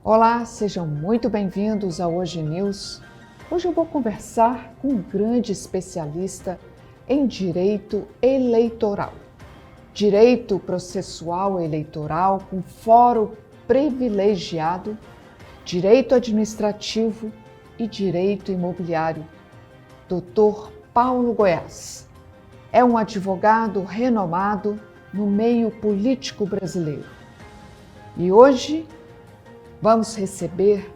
Olá, sejam muito bem-vindos ao Hoje News. Hoje eu vou conversar com um grande especialista em direito eleitoral. Direito processual eleitoral com fórum privilegiado, direito administrativo e direito imobiliário. Dr. Paulo Goiás é um advogado renomado no meio político brasileiro. E hoje vamos receber,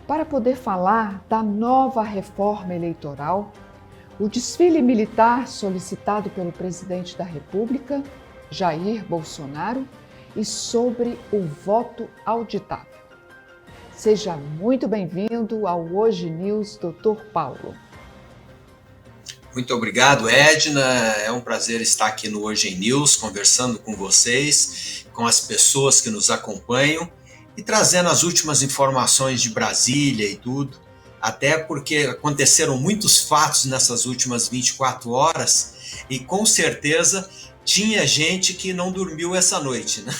para poder falar da nova reforma eleitoral, o desfile militar solicitado pelo presidente da República, Jair Bolsonaro, e sobre o voto auditável. Seja muito bem-vindo ao Hoje News, Dr. Paulo. Muito obrigado, Edna. É um prazer estar aqui no Hoje News, conversando com vocês, com as pessoas que nos acompanham e trazendo as últimas informações de Brasília e tudo, até porque aconteceram muitos fatos nessas últimas 24 horas e com certeza tinha gente que não dormiu essa noite, né?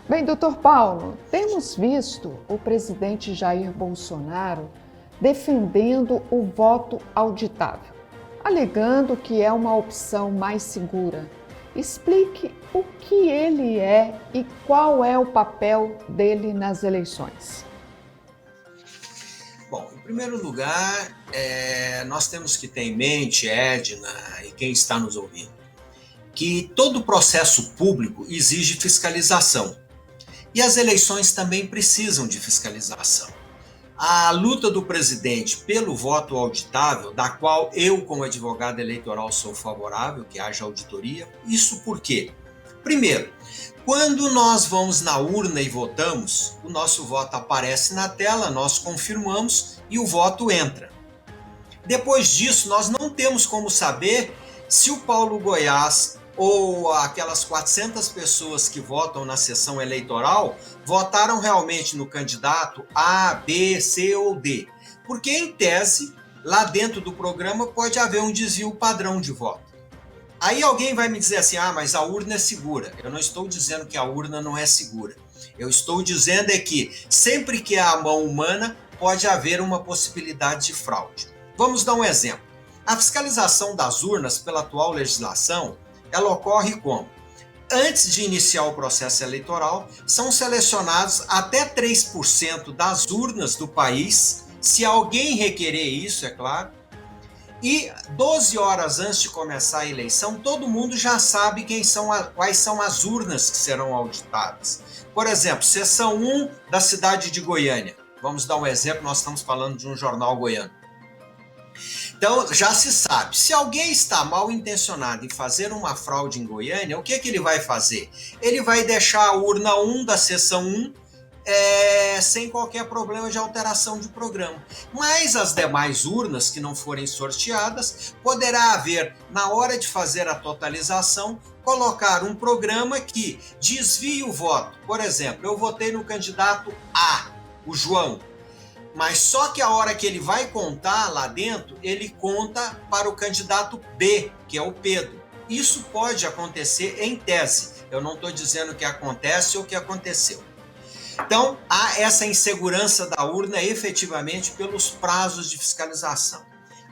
Bem, doutor Paulo, temos visto o presidente Jair Bolsonaro defendendo o voto auditável, alegando que é uma opção mais segura. Explique o que ele é e qual é o papel dele nas eleições. Bom, em primeiro lugar, nós temos que ter em mente, Edna, e quem está nos ouvindo, que todo processo público exige fiscalização. E as eleições também precisam de fiscalização. A luta do presidente pelo voto auditável, da qual eu, como advogado eleitoral, sou favorável, que haja auditoria. Isso por quê? Primeiro, quando nós vamos na urna e votamos, o nosso voto aparece na tela, nós confirmamos e o voto entra. Depois disso, nós não temos como saber se o Paulo Goiás ou aquelas 400 pessoas que votam na sessão eleitoral votaram realmente no candidato A, B, C ou D. Porque, em tese, lá dentro do programa pode haver um desvio padrão de voto. Aí alguém vai me dizer assim, mas a urna é segura. Eu não estou dizendo que a urna não é segura. Eu estou dizendo que sempre que há a mão humana, pode haver uma possibilidade de fraude. Vamos dar um exemplo. A fiscalização das urnas pela atual legislação, ela ocorre como? Antes de iniciar o processo eleitoral, são selecionados até 3% das urnas do país, se alguém requerer isso, é claro, e 12 horas antes de começar a eleição, todo mundo já sabe quais são as urnas que serão auditadas. Por exemplo, seção 1 da cidade de Goiânia. Vamos dar um exemplo, nós estamos falando de um jornal goiano. Então, já se sabe, se alguém está mal intencionado em fazer uma fraude em Goiânia, o que ele vai fazer? Ele vai deixar a urna 1 da seção 1 sem qualquer problema de alteração de programa. Mas as demais urnas que não forem sorteadas, poderá haver, na hora de fazer a totalização, colocar um programa que desvie o voto. Por exemplo, eu votei no candidato A, o João, mas só que a hora que ele vai contar lá dentro, ele conta para o candidato B, que é o Pedro. Isso pode acontecer em tese. Eu não estou dizendo que acontece ou que aconteceu. Então, há essa insegurança da urna efetivamente pelos prazos de fiscalização.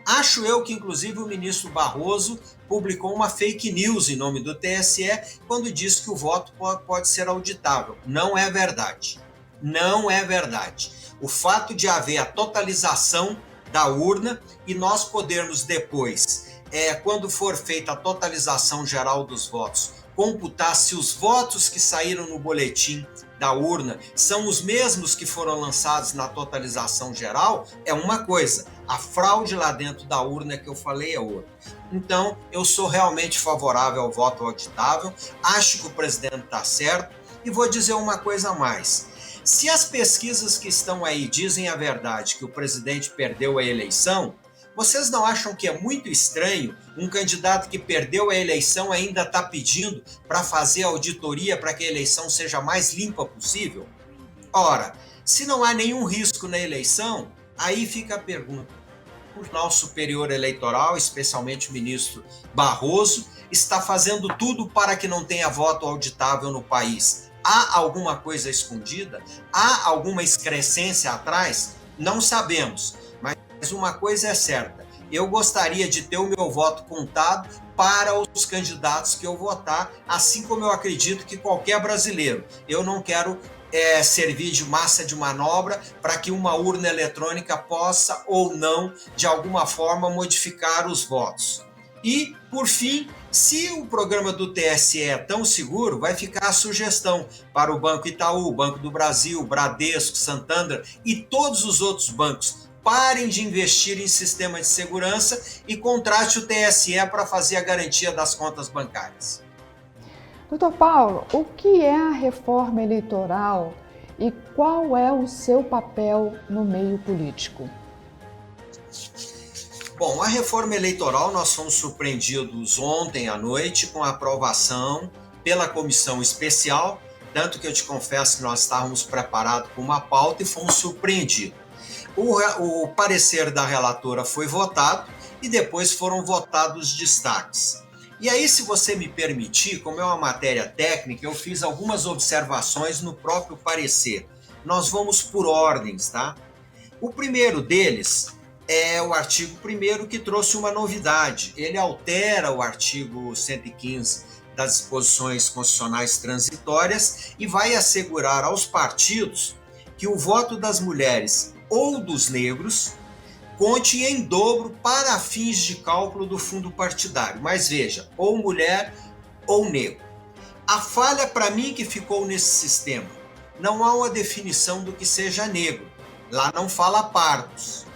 Acho eu que, inclusive, o ministro Barroso publicou uma fake news em nome do TSE quando disse que o voto pode ser auditável. Não é verdade. Não é verdade. O fato de haver a totalização da urna e nós podermos depois, quando for feita a totalização geral dos votos, computar se os votos que saíram no boletim da urna são os mesmos que foram lançados na totalização geral, é uma coisa. A fraude lá dentro da urna que eu falei é outra. Então, eu sou realmente favorável ao voto auditável, acho que o presidente está certo e vou dizer uma coisa a mais. Se as pesquisas que estão aí dizem a verdade, que o presidente perdeu a eleição, vocês não acham que é muito estranho um candidato que perdeu a eleição ainda está pedindo para fazer auditoria para que a eleição seja a mais limpa possível? Ora, se não há nenhum risco na eleição, aí fica a pergunta. O nosso superior eleitoral, especialmente o ministro Barroso, está fazendo tudo para que não tenha voto auditável no país. Há alguma coisa escondida? Há alguma excrescência atrás? Não sabemos, mas uma coisa é certa, eu gostaria de ter o meu voto contado para os candidatos que eu votar, assim como eu acredito que qualquer brasileiro. Eu não quero servir de massa de manobra para que uma urna eletrônica possa ou não, de alguma forma, modificar os votos. E, por fim, se o programa do TSE é tão seguro, vai ficar a sugestão para o Banco Itaú, Banco do Brasil, Bradesco, Santander e todos os outros bancos. Parem de investir em sistema de segurança e contrate o TSE para fazer a garantia das contas bancárias. Doutor Paulo, o que é a reforma eleitoral e qual é o seu papel no meio político? Bom, a reforma eleitoral, nós fomos surpreendidos ontem à noite com a aprovação pela comissão especial, tanto que eu te confesso que nós estávamos preparados com uma pauta e fomos surpreendidos. O parecer da relatora foi votado e depois foram votados os destaques. E aí, se você me permitir, como é uma matéria técnica, eu fiz algumas observações no próprio parecer. Nós vamos por ordens, tá? O primeiro deles é o artigo 1º, que trouxe uma novidade. Ele altera o artigo 115 das disposições constitucionais transitórias e vai assegurar aos partidos que o voto das mulheres ou dos negros conte em dobro para fins de cálculo do fundo partidário. Mas veja, ou mulher ou negro. A falha para mim que ficou nesse sistema, não há uma definição do que seja negro. Lá não fala pardos.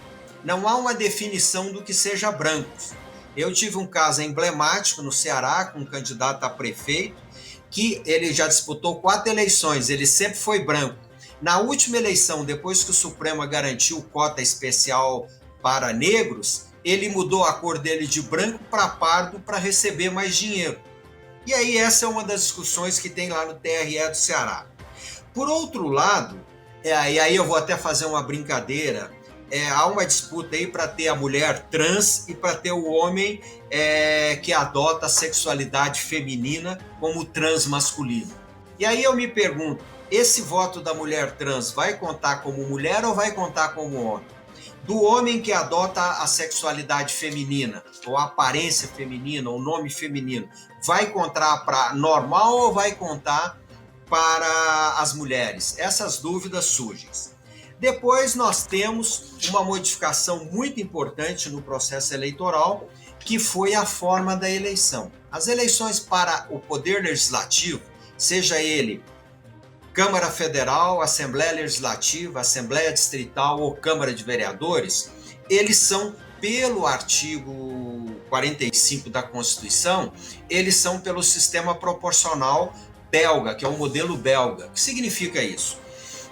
Não há uma definição do que seja brancos. Eu tive um caso emblemático no Ceará com um candidato a prefeito que ele já disputou 4 eleições, ele sempre foi branco. Na última eleição, depois que o Supremo garantiu cota especial para negros, ele mudou a cor dele de branco para pardo para receber mais dinheiro. E aí essa é uma das discussões que tem lá no TRE do Ceará. Por outro lado, e aí eu vou até fazer uma brincadeira, há uma disputa aí para ter a mulher trans e para ter o homem que adota a sexualidade feminina como transmasculino. E aí eu me pergunto, esse voto da mulher trans vai contar como mulher ou vai contar como homem? Do homem que adota a sexualidade feminina, ou a aparência feminina, ou nome feminino, vai contar para normal ou vai contar para as mulheres? Essas dúvidas surgem. Depois nós temos uma modificação muito importante no processo eleitoral, que foi a forma da eleição. As eleições para o Poder Legislativo, seja ele Câmara Federal, Assembleia Legislativa, Assembleia Distrital ou Câmara de Vereadores, eles são, pelo artigo 45 da Constituição, eles são pelo sistema proporcional belga, que é o modelo belga. O que significa isso?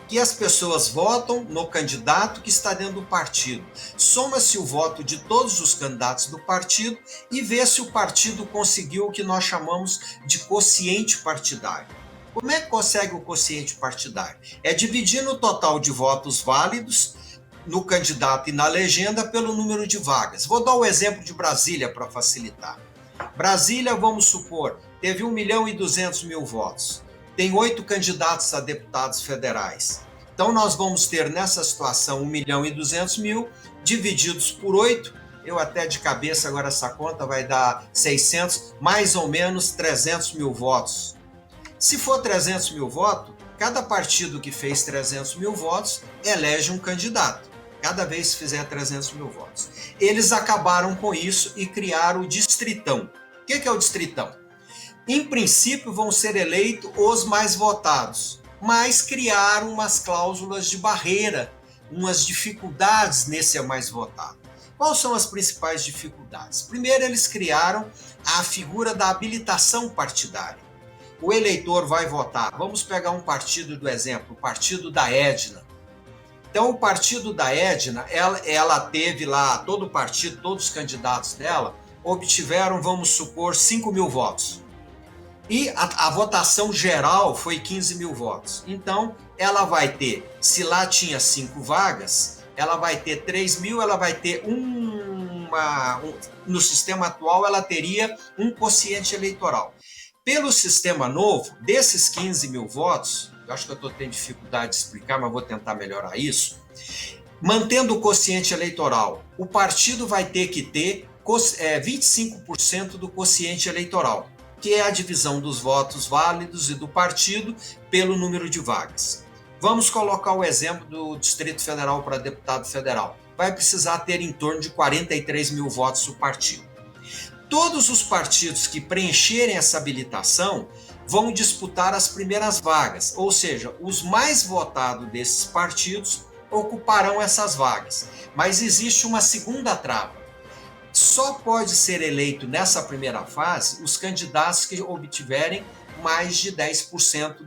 Que as pessoas votam no candidato que está dentro do partido. Soma-se o voto de todos os candidatos do partido e vê se o partido conseguiu o que nós chamamos de quociente partidário. Como é que consegue o quociente partidário? É dividindo o total de votos válidos no candidato e na legenda pelo número de vagas. Vou dar o exemplo de Brasília para facilitar. Brasília, vamos supor, teve 1.200.000 votos. Tem 8 candidatos a deputados federais. Então nós vamos ter nessa situação 1.200.000 divididos por 8. Eu até de cabeça agora essa conta vai dar 600, mais ou menos 300.000 votos. Se for 300.000 votos, cada partido que fez 300.000 votos elege um candidato. Cada vez que fizer 300.000 votos. Eles acabaram com isso e criaram o distritão. O que é o distritão? Em princípio vão ser eleitos os mais votados, mas criaram umas cláusulas de barreira, umas dificuldades nesse mais votado. Quais são as principais dificuldades? Primeiro, eles criaram a figura da habilitação partidária. O eleitor vai votar. Vamos pegar um partido do exemplo, o partido da Edna. Então, o partido da Edna, ela teve lá, todo o partido, todos os candidatos dela, obtiveram, vamos supor, 5.000 votos. E a votação geral foi 15.000 votos. Então, ela vai ter, se lá tinha 5 vagas, ela vai ter 3.000, ela vai ter no sistema atual, ela teria um quociente eleitoral. Pelo sistema novo, desses 15 mil votos, eu acho que eu estou tendo dificuldade de explicar, mas vou tentar melhorar isso. Mantendo o quociente eleitoral, o partido vai ter que ter 25% do quociente eleitoral, que é a divisão dos votos válidos e do partido pelo número de vagas. Vamos colocar o exemplo do Distrito Federal para deputado federal. Vai precisar ter em torno de 43 mil votos o partido. Todos os partidos que preencherem essa habilitação vão disputar as primeiras vagas, ou seja, os mais votados desses partidos ocuparão essas vagas. Mas existe uma segunda trava. Só pode ser eleito nessa primeira fase os candidatos que obtiverem mais de 10%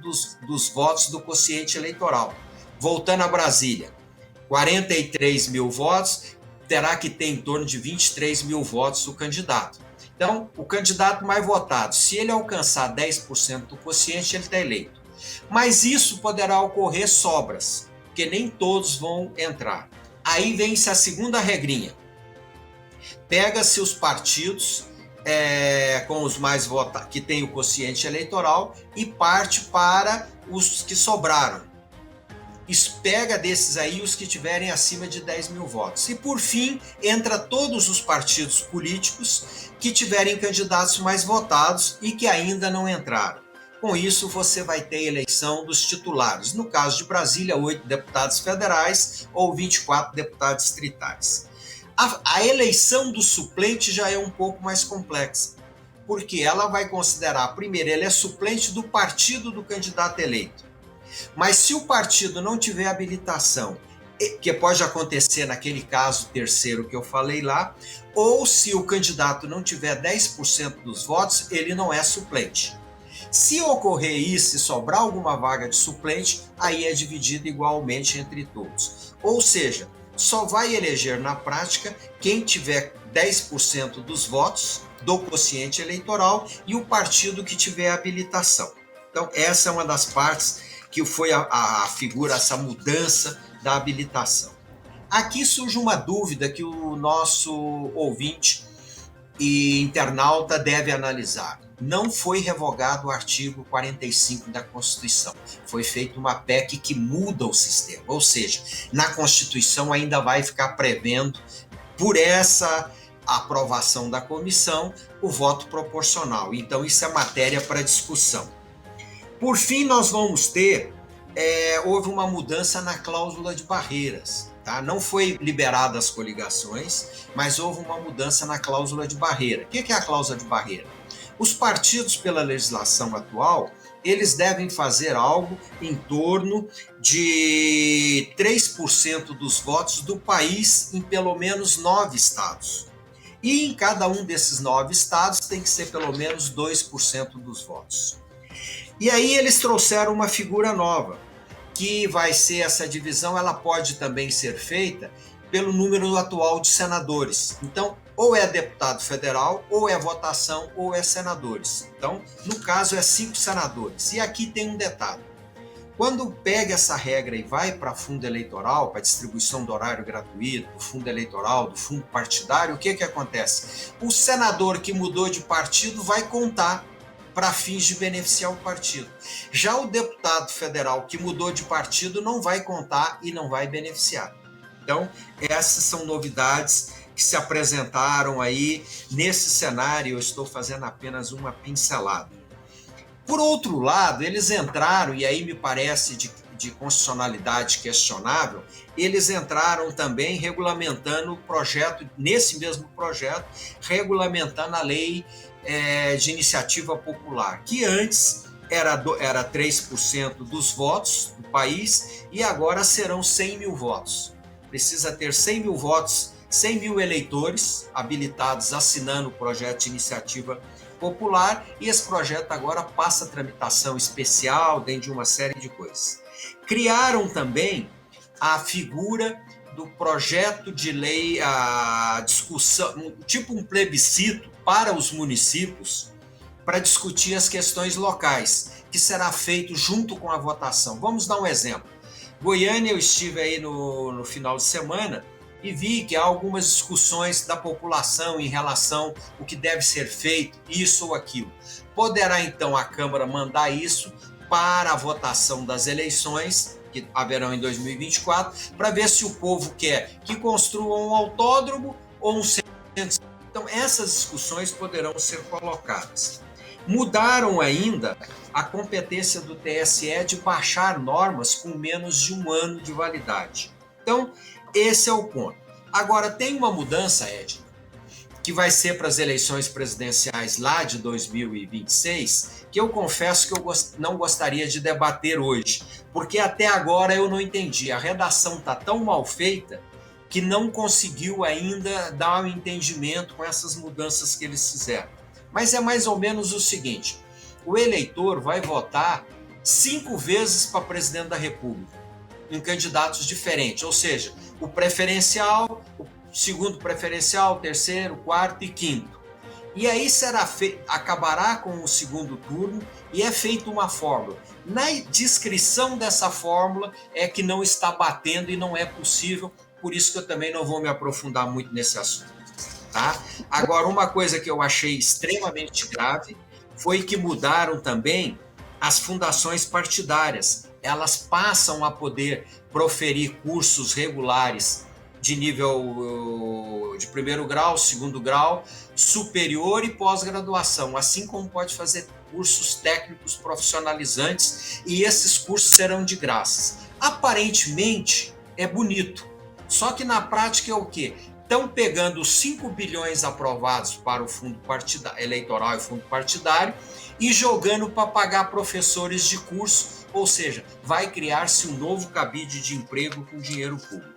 dos votos do quociente eleitoral. Voltando a Brasília, 43 mil votos, terá que ter em torno de 23 mil votos o candidato. Então, o candidato mais votado, se ele alcançar 10% do quociente, ele está eleito. Mas isso poderá ocorrer sobras, porque nem todos vão entrar. Aí vem-se a segunda regrinha. Pega-se os partidos com os mais votados, que têm o quociente eleitoral, e parte para os que sobraram. Pega desses aí os que tiverem acima de 10 mil votos. E, por fim, entra todos os partidos políticos que tiverem candidatos mais votados e que ainda não entraram. Com isso, você vai ter eleição dos titulares. No caso de Brasília, 8 deputados federais ou 24 deputados distritais. A eleição do suplente já é um pouco mais complexa, porque ela vai considerar, primeiro, ele é suplente do partido do candidato eleito. Mas se o partido não tiver habilitação, que pode acontecer naquele caso terceiro que eu falei lá, ou se o candidato não tiver 10% dos votos, ele não é suplente. Se ocorrer isso e sobrar alguma vaga de suplente, aí é dividido igualmente entre todos. Ou seja, só vai eleger na prática quem tiver 10% dos votos do quociente eleitoral e o partido que tiver habilitação. Então, essa é uma das partes que foi a figura, essa mudança da habilitação. Aqui surge uma dúvida que o nosso ouvinte e internauta deve analisar. Não foi revogado o artigo 45 da Constituição. Foi feita uma PEC que muda o sistema. Ou seja, na Constituição ainda vai ficar prevendo, por essa aprovação da comissão, o voto proporcional. Então, isso é matéria para discussão. Por fim, nós vamos ter, houve uma mudança na cláusula de barreiras. Tá? Não foi liberada as coligações, mas houve uma mudança na cláusula de barreira. O que é a cláusula de barreira? Os partidos, pela legislação atual, eles devem fazer algo em torno de 3% dos votos do país em pelo menos 9 estados. E em cada um desses 9 estados tem que ser pelo menos 2% dos votos. E aí eles trouxeram uma figura nova, que vai ser essa divisão, ela pode também ser feita pelo número atual de senadores. Então, ou é deputado federal, ou é votação, ou é senadores. Então, no caso, é 5 senadores. E aqui tem um detalhe. Quando pega essa regra e vai para fundo eleitoral, para distribuição do horário gratuito, do fundo eleitoral, do fundo partidário, o que acontece? O senador que mudou de partido vai contar para fins de beneficiar o partido. Já o deputado federal que mudou de partido não vai contar e não vai beneficiar. Então, essas são novidades que se apresentaram aí nesse cenário. Eu estou fazendo apenas uma pincelada. Por outro lado, eles entraram, e aí me parece de constitucionalidade questionável, eles entraram também regulamentando o projeto, nesse mesmo projeto, regulamentando a lei de iniciativa popular, que antes era 3% dos votos do país e agora serão 100 mil votos. Precisa ter 100 mil votos, 100 mil eleitores habilitados assinando o projeto de iniciativa popular, e esse projeto agora passa a tramitação especial dentro de uma série de coisas. Criaram também a figura do projeto de lei, a discussão, tipo um plebiscito para os municípios, para discutir as questões locais, que será feito junto com a votação. Vamos dar um exemplo. Goiânia, eu estive aí no final de semana e vi que há algumas discussões da população em relação ao que deve ser feito, isso ou aquilo. poderá então a Câmara mandar isso para a votação das eleições, que haverão em 2024, para ver se o povo quer que construa um autódromo ou um centro. Então, essas discussões poderão ser colocadas. Mudaram ainda a competência do TSE de baixar normas com menos de 1 ano de validade. Então, esse é o ponto. Agora, tem uma mudança, Edna, que vai ser para as eleições presidenciais lá de 2026, que eu confesso que eu não gostaria de debater hoje, porque até agora eu não entendi. A redação está tão mal feita que não conseguiu ainda dar um entendimento com essas mudanças que eles fizeram. Mas é mais ou menos o seguinte: o eleitor vai votar 5 vezes para presidente da República, em candidatos diferentes, ou seja, o preferencial, o segundo preferencial, terceiro, quarto e quinto. E aí acabará com o segundo turno e é feita uma fórmula. Na descrição dessa fórmula é que não está batendo e não é possível, por isso que eu também não vou me aprofundar muito nesse assunto. Tá? Agora, uma coisa que eu achei extremamente grave foi que mudaram também as fundações partidárias. Elas passam a poder proferir cursos regulares de nível de 1º grau, 2º grau, superior e pós-graduação, assim como pode fazer cursos técnicos profissionalizantes, e esses cursos serão de graça. Aparentemente é bonito, só que na prática é o quê? Estão pegando os 5 bilhões aprovados para o fundo eleitoral e fundo partidário e jogando para pagar professores de curso, ou seja, vai criar-se um novo cabide de emprego com dinheiro público.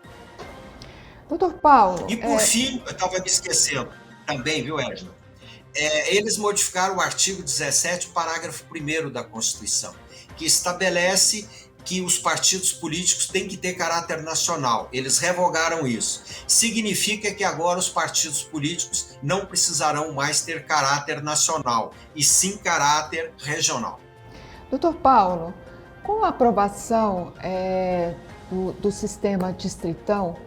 Doutor Paulo... E por fim, eu estava me esquecendo também, viu, Edna? Eles modificaram o artigo 17, parágrafo 1º da Constituição, que estabelece que os partidos políticos têm que ter caráter nacional. Eles revogaram isso. Significa que agora os partidos políticos não precisarão mais ter caráter nacional, e sim caráter regional. Doutor Paulo, com a aprovação do sistema distritão,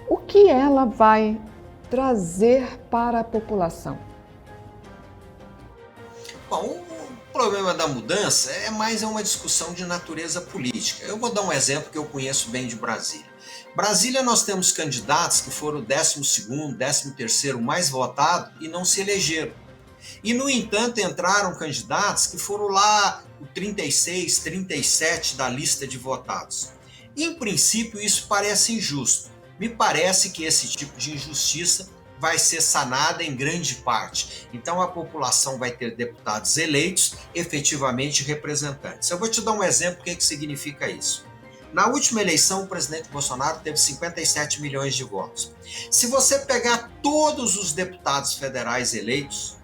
o que ela vai trazer para a população? Bom, o problema da mudança é mais uma discussão de natureza política. Eu vou dar um exemplo que eu conheço bem de Brasília. Brasília, nós temos candidatos que foram o 12º, 13º mais votado e não se elegeram. E, no entanto, entraram candidatos que foram lá o 36, 37 da lista de votados. Em princípio, isso parece injusto. Me parece que esse tipo de injustiça vai ser sanada em grande parte. Então, a população vai ter deputados eleitos, efetivamente representantes. Eu vou te dar um exemplo do que significa isso. Na última eleição, o presidente Bolsonaro teve 57 milhões de votos. Se você pegar todos os deputados federais eleitos,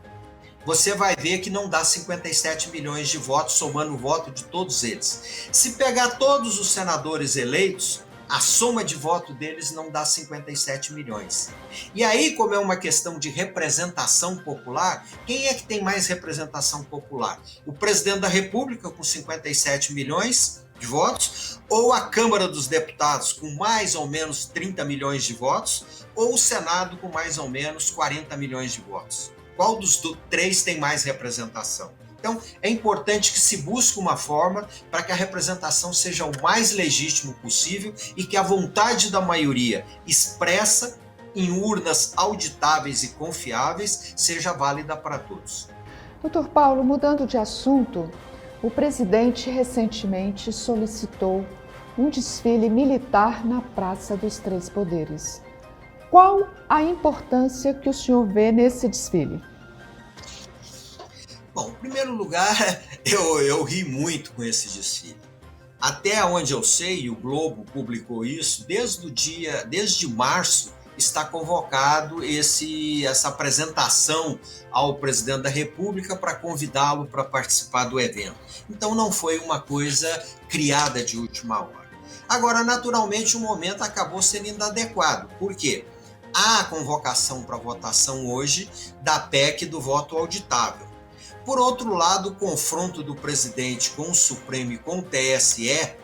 você vai ver que não dá 57 milhões de votos, somando o voto de todos eles. Se pegar todos os senadores eleitos, a soma de voto deles não dá 57 milhões. E aí, como é uma questão de representação popular, quem é que tem mais representação popular? O presidente da República, com 57 milhões de votos, ou a Câmara dos Deputados, com mais ou menos 30 milhões de votos, ou o Senado, com mais ou menos 40 milhões de votos? Qual dos três tem mais representação? Então, é importante que se busque uma forma para que a representação seja o mais legítimo possível e que a vontade da maioria expressa em urnas auditáveis e confiáveis seja válida para todos. Doutor Paulo, mudando de assunto, o presidente recentemente solicitou um desfile militar na Praça dos Três Poderes. Qual a importância que o senhor vê nesse desfile? Bom, em primeiro lugar, eu ri muito com esse desfile. Até onde eu sei, o Globo publicou isso, desde março está convocado essa apresentação ao presidente da República para convidá-lo para participar do evento. Então não foi uma coisa criada de última hora. Agora, naturalmente, o momento acabou sendo inadequado. Por quê? Há a convocação para votação hoje da PEC do voto auditável. Por outro lado, o confronto do presidente com o Supremo e com o TSE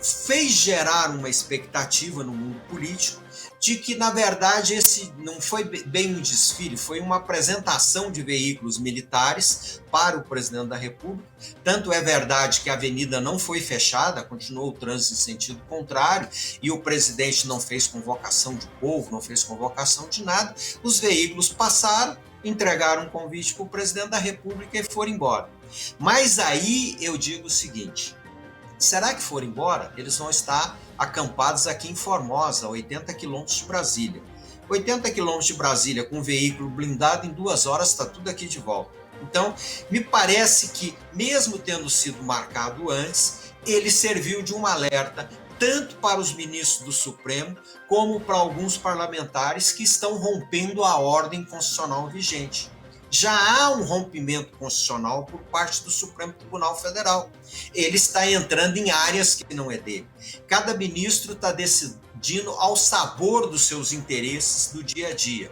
fez gerar uma expectativa no mundo político de que, na verdade, esse não foi bem um desfile, foi uma apresentação de veículos militares para o presidente da República. Tanto é verdade que a avenida não foi fechada, continuou o trânsito em sentido contrário, e o presidente não fez convocação de povo, não fez convocação de nada. Os veículos passaram, entregaram um convite para o presidente da República e foram embora. Mas aí eu digo o seguinte: será que foram embora? Eles vão estar acampados aqui em Formosa, a 80 quilômetros de Brasília. 80 quilômetros de Brasília com um veículo blindado, em 2 horas está tudo aqui de volta. Então, me parece que, mesmo tendo sido marcado antes, ele serviu de um alerta tanto para os ministros do Supremo como para alguns parlamentares que estão rompendo a ordem constitucional vigente. Já há um rompimento constitucional por parte do Supremo Tribunal Federal. Ele está entrando em áreas que não é dele. Cada ministro está decidindo ao sabor dos seus interesses do dia a dia.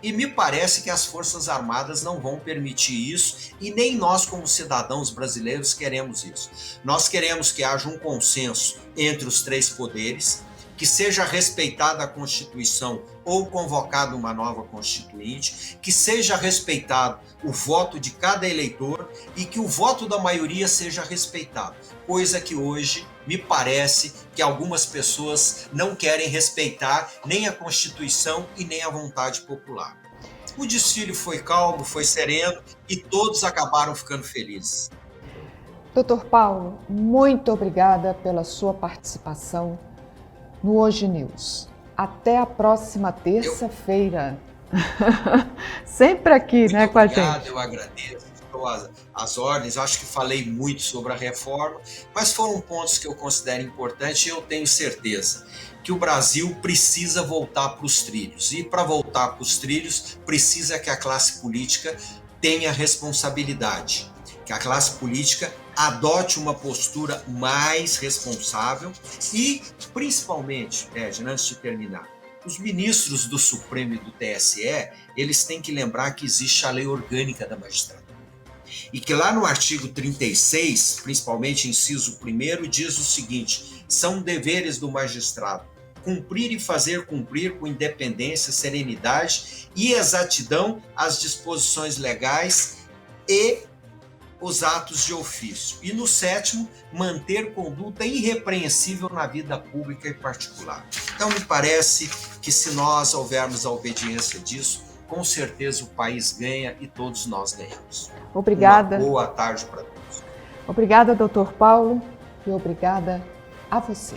E me parece que as Forças Armadas não vão permitir isso, e nem nós, como cidadãos brasileiros, queremos isso. Nós queremos que haja um consenso entre os 3 poderes, que seja respeitada a Constituição ou convocada uma nova Constituinte, que seja respeitado o voto de cada eleitor e que o voto da maioria seja respeitado, coisa que hoje me parece que algumas pessoas não querem respeitar nem a Constituição e nem a vontade popular. O desfile foi calmo, foi sereno e todos acabaram ficando felizes. Dr. Paulo, muito obrigada pela sua participação no Hoje News. Até a próxima terça-feira. Sempre aqui, muito né, obrigado, com a gente. Eu agradeço. Estou às ordens. Acho que falei muito sobre a reforma, mas foram pontos que eu considero importantes e eu tenho certeza que o Brasil precisa voltar para os trilhos. E para voltar para os trilhos, precisa que a classe política tenha responsabilidade, que a classe política adote uma postura mais responsável e, principalmente, Edna, antes de terminar, os ministros do Supremo e do TSE, eles têm que lembrar que existe a lei orgânica da magistratura. E que lá no artigo 36, principalmente inciso 1º, diz o seguinte: são deveres do magistrado cumprir e fazer cumprir com independência, serenidade e exatidão as disposições legais e os atos de ofício. E no 7º, manter conduta irrepreensível na vida pública e particular. Então, me parece que se nós houvermos a obediência disso, com certeza o país ganha e todos nós ganhamos. Obrigada. Uma boa tarde para todos. Obrigada, Dr. Paulo, e obrigada a você.